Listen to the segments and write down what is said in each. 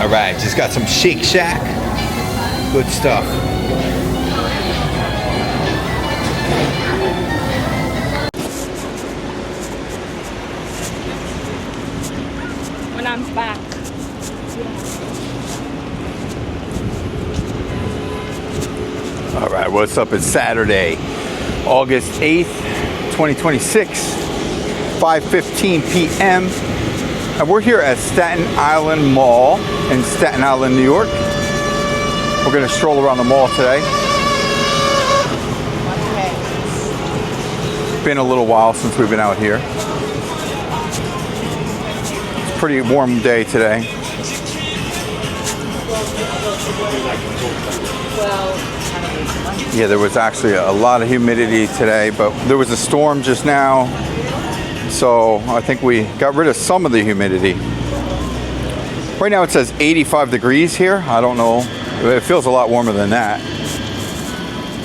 All right, just got some Shake Shack. Good stuff. When I'm back. All right, what's up? It's Saturday, August 8th, 2026, 5:15 p.m. And we're here at Staten Island Mall in Staten Island, New York. We're gonna stroll around the mall today. Been a little while since we've been out here. It's a pretty warm day today. Yeah, there was actually a lot of humidity today, but there was a storm just now. So I think we got rid of some of the humidity. Right now it says 85 degrees here. I don't know. It feels a lot warmer than that.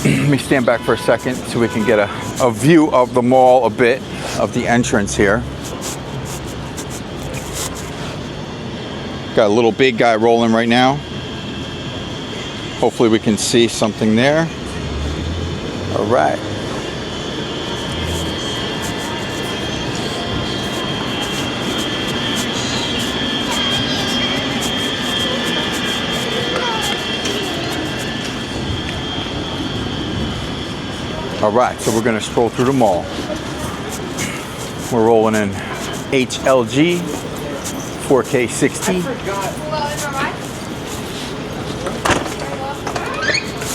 Let me stand back for a second so we can get a view of the mall a bit, of the entrance here. Got a little big guy rolling right now. Hopefully we can see something there. All right. All right, so we're gonna stroll through the mall. We're rolling in HLG 4K 60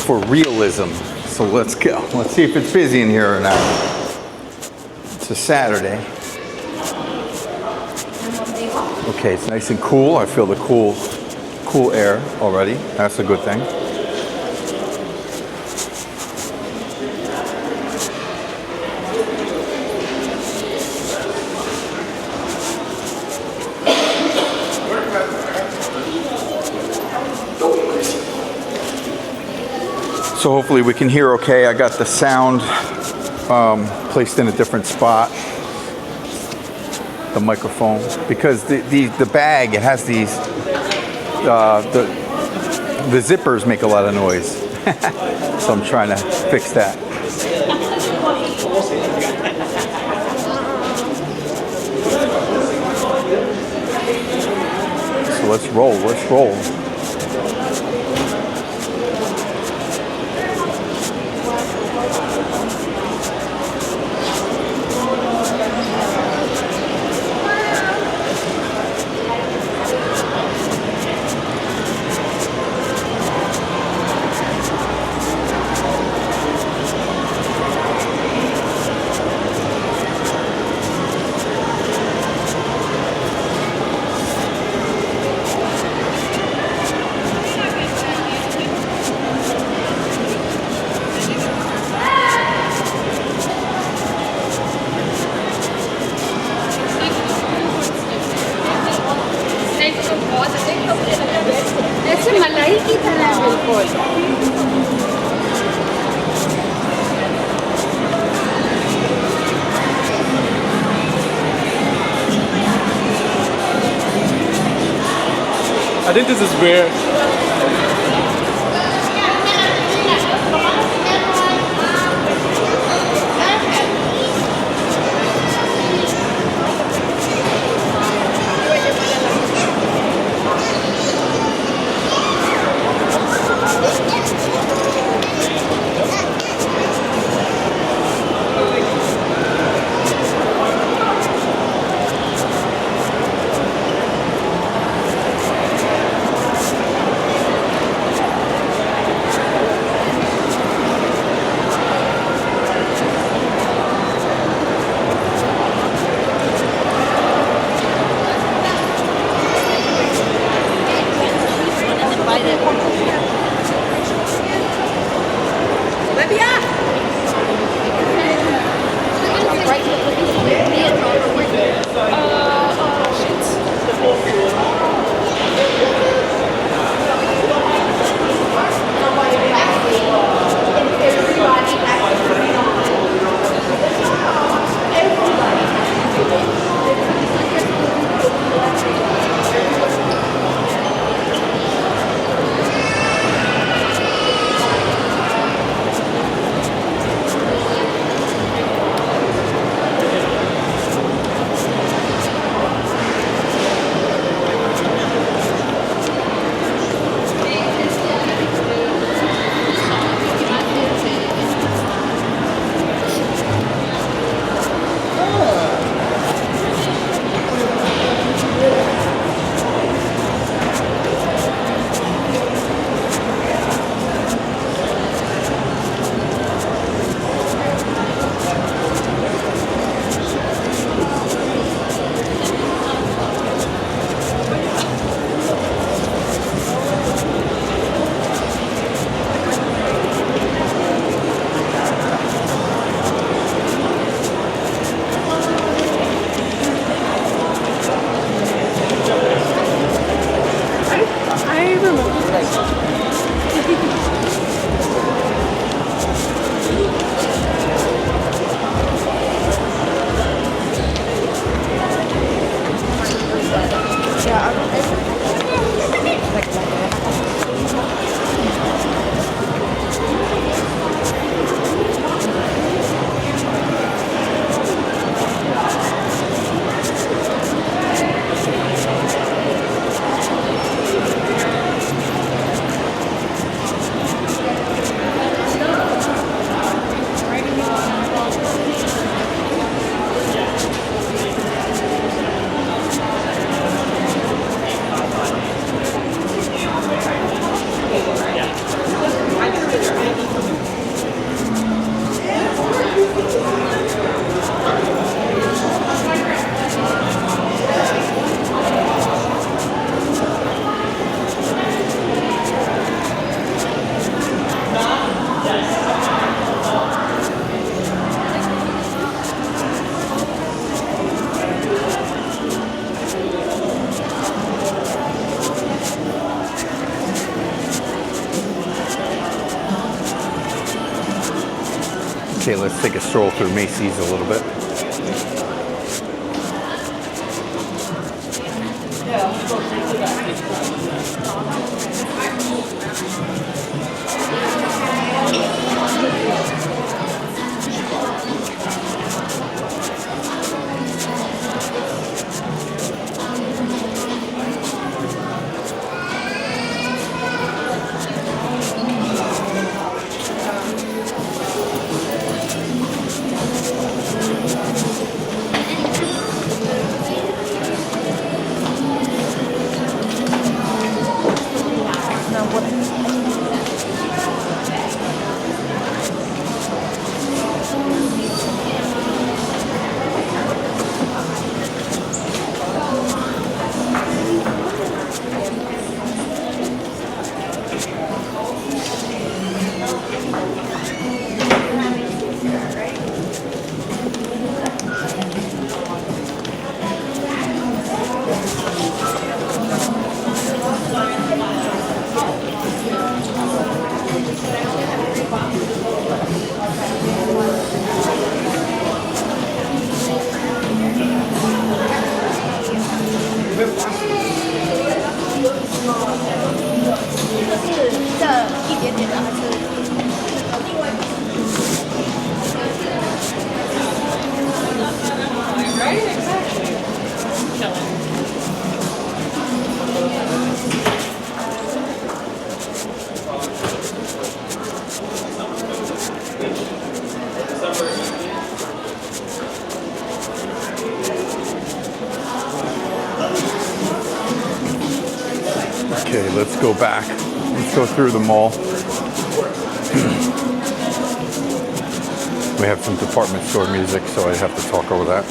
for realism. So let's go. Let's see if it's busy in here or not. It's a Saturday. Okay, it's nice and cool. I feel the cool air already. That's a good thing. So hopefully we can hear okay. I got the sound placed in a different spot, the microphone, because the bag, it has these, the zippers make a lot of noise. So I'm trying to fix that. So let's roll. ऐसे मलाई की तरह बिल्कुल। I think this is where Okay, let's take a stroll through Macy's a little bit. Okay, let's go back. Let's go through the mall. We have some department store music, so I have to talk over that.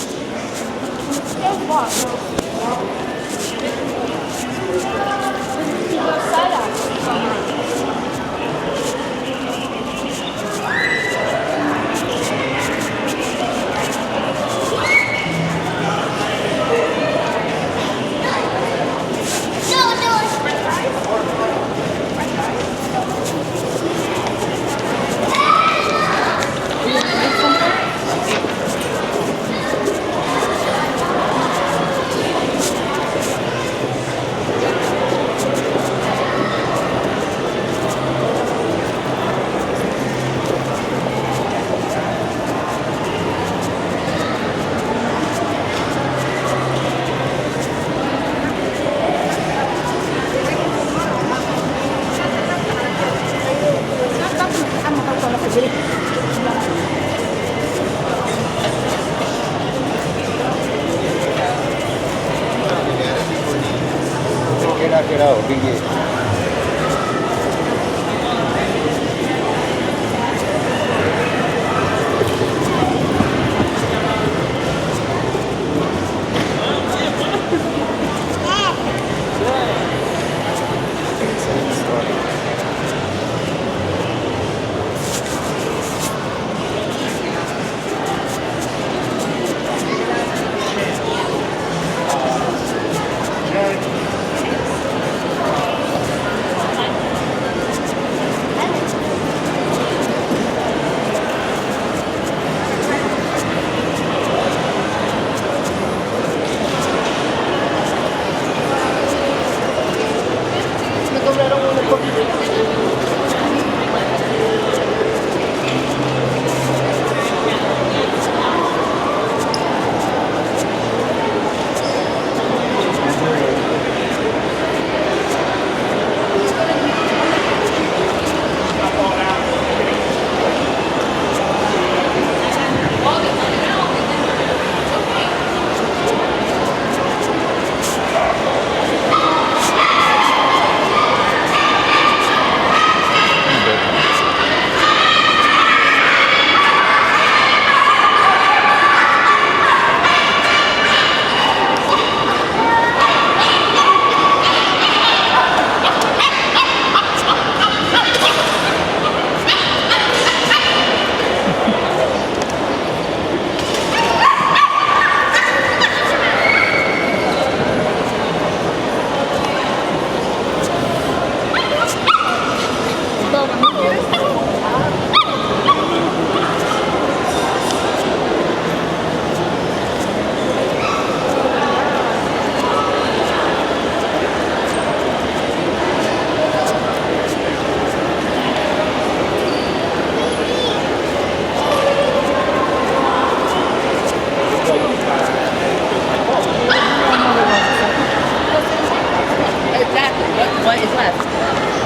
what is left.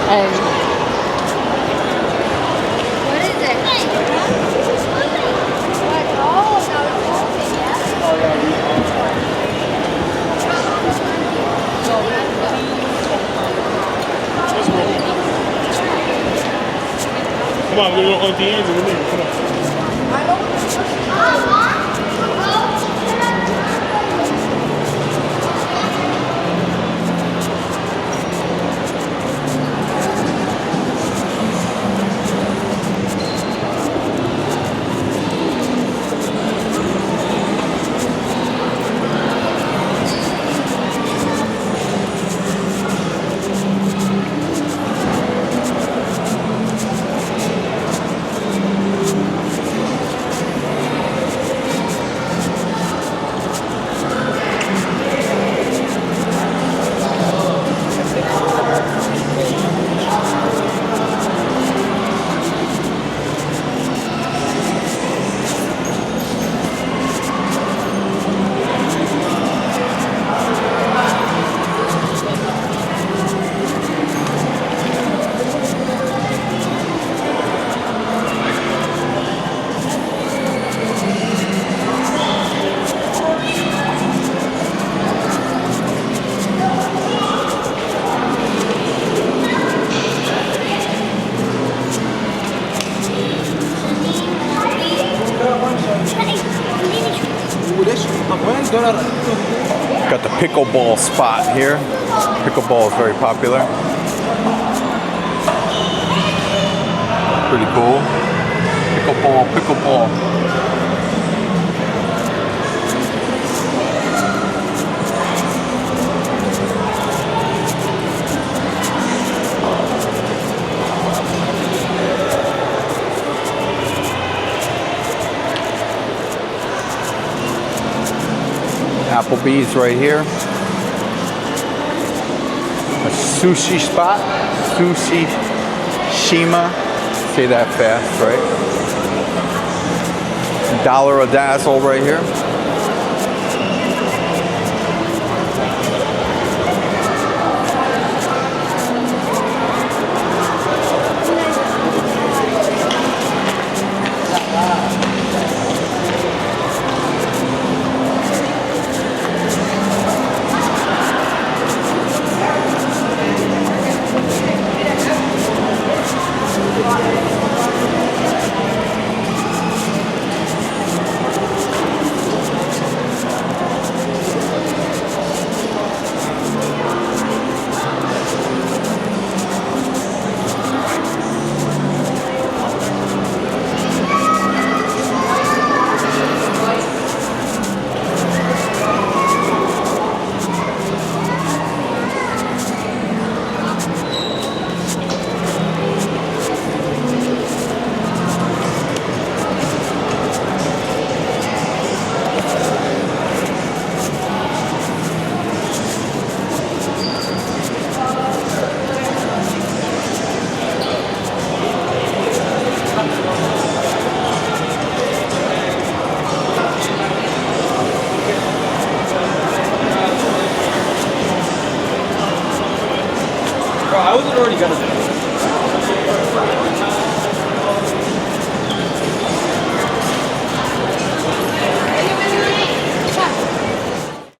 And what is it? Come on, we're going to go on the ends and we're leaving. Come on. Got the pickleball spot here. Pickleball is very popular. Pretty cool. Pickleball, pickleball. Applebee's right here. A sushi spot. Sushi Shima. Say that fast, right? Dollar a dazzle right here. I wasn't already gonna do it.